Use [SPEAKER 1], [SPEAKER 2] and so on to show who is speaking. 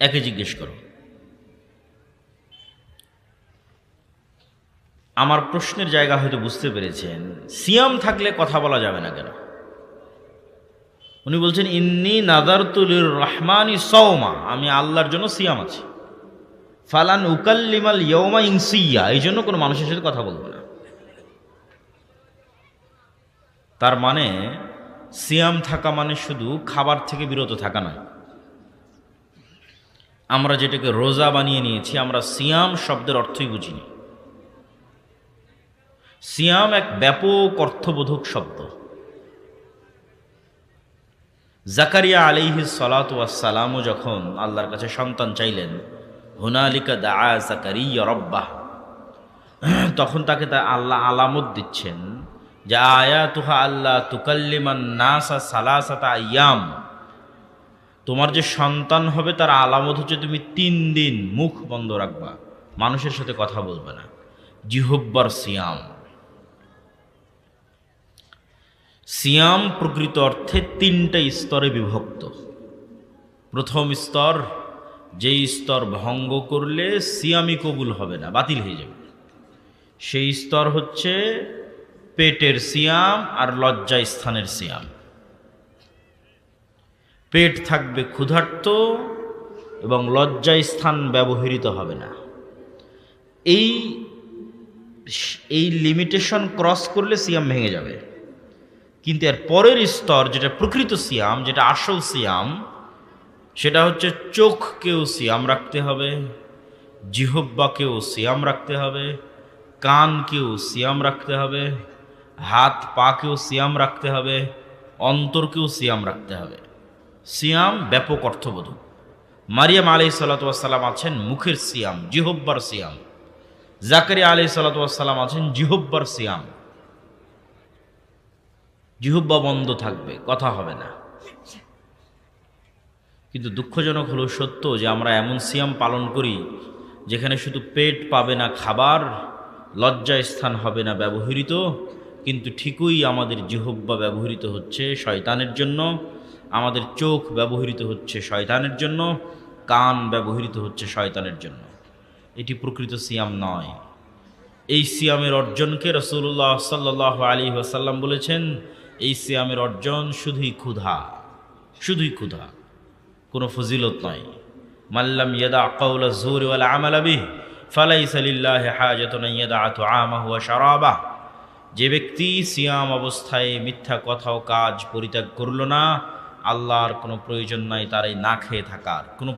[SPEAKER 1] একে জিজ্ঞেস করো। আমার প্রশ্নের জায়গা হয়তো বুঝতে পেরেছেন। সিয়াম থাকলে কথা বলা যাবে না কেন? উনি বলছেন ইন্নী নাযারতু লির-রহমানি সাওমা, আমি আল্লাহর জন্য সিয়াম আছি। ফালান উকাল্লিমাল ইয়াওমা ইনসিয়্যা, এই জন্য কোনো মানুষের সাথে কথা বলবো না। তার মানে সিয়াম থাকা মানে শুধু খাবার থেকে বিরত থাকা নয়। আমরা যেটাকে রোজা বানিয়ে নিয়েছি, আমরা সিয়াম শব্দের অর্থই বুঝিনি। সিয়াম এক ব্যাপক অর্থবোধক শব্দ। জাকারিয়া আলাইহিস সালাতু ওয়াস সালামও যখন আল্লাহর কাছে সন্তান চাইলেন, হুনালিকা দাআ জাকারিয়া রাব্বাহ, তখন তাকে তা আল্লাহ আলামত দিচ্ছেন যে আয়াতুহা আল্লাহ তুকাল্লিমান নাসা সালাসাতা আইয়াম, তোমার যে সন্তান হবে তার আলামত হচ্ছে তুমি 3 দিন মুখ বন্ধ রাখবা, মানুষের সাথে কথা বলবে না। জিহব্বার সিয়াম। সিয়াম প্রকৃত অর্থে 3টা স্তরে বিভক্ত। প্রথম স্তর, যেই স্তর ভঙ্গ করলে সিয়ামই কবুল হবে না, বাতিল হয়ে যাবে, সেই স্তর হচ্ছে পেটের সিয়াম আর লজ্জা স্থানের সিয়াম। পেট থাকবে ক্ষুধার্ত এবং লজ্জা স্থান ব্যবহৃত হবে না। এই লিমিটেশন ক্রস করলে সিয়াম ভেঙে যাবে। কিন্তু এর পরের স্তর, যেটা প্রকৃত সিয়াম, যেটা আসল সিয়াম, সেটা হচ্ছে চোখকেও সিয়াম রাখতে হবে, জিহব্বাকেও সিয়াম রাখতে হবে, কানকেও সিয়াম রাখতে হবে, হাত পাকেও সিয়াম রাখতে হবে, অন্তরকেও সিয়াম রাখতে হবে। সিয়াম ব্যাপক অর্থবোধক। মারিয়াম আলাইহিস সালাতু ওয়াস সালাম আছেন মুখের সিয়াম, জিহব্বার সিয়াম। জাকারিয়া আলাইহিস সালাতু ওয়াস সালাম আছেন জিহব্বার সিয়াম। জিহব্বা বন্ধ থাকবে, কথা হবে না। কিন্তু দুঃখজনক হলো সত্য যে আমরা এমন সিয়াম পালন করি যেখানে শুধু পেট পাবে না খাবার, লজ্জা স্থান হবে না ব্যবহৃত, কিন্তু ঠিকই আমাদের জিহব্বা ব্যবহৃত হচ্ছে শয়তানের জন্য, আমাদের চোখ ব্যবহৃত হচ্ছে শয়তানের জন্য, কান ব্যবহৃত হচ্ছে শয়তানের জন্য। এটি প্রকৃত সিয়াম নয়। এই সিয়ামের অর্জনকে রাসূলুল্লাহ সাল্লাল্লাহু আলাইহি ওয়াসাল্লাম বলেছেন, এই সিয়ামের অর্জন শুধুই ক্ষুধা, শুধুই ক্ষুধা, কোনো ফজিলত নয়। মাল্লাম ইয়াদা কাওলা যুর ওয়াল আমালা বিহি ফালাইসা লিল্লাহি হাজাতুন ইয়াদা তুআমাহু ওয়া শারাবাহু, যে ব্যক্তি সিয়াম অবস্থায় মিথ্যা কথা ও কাজ পরিত্যাগ করল না, আল্লাহর কোনো প্রয়োজন নাই তার এই না খেয়ে থাকার। কোনো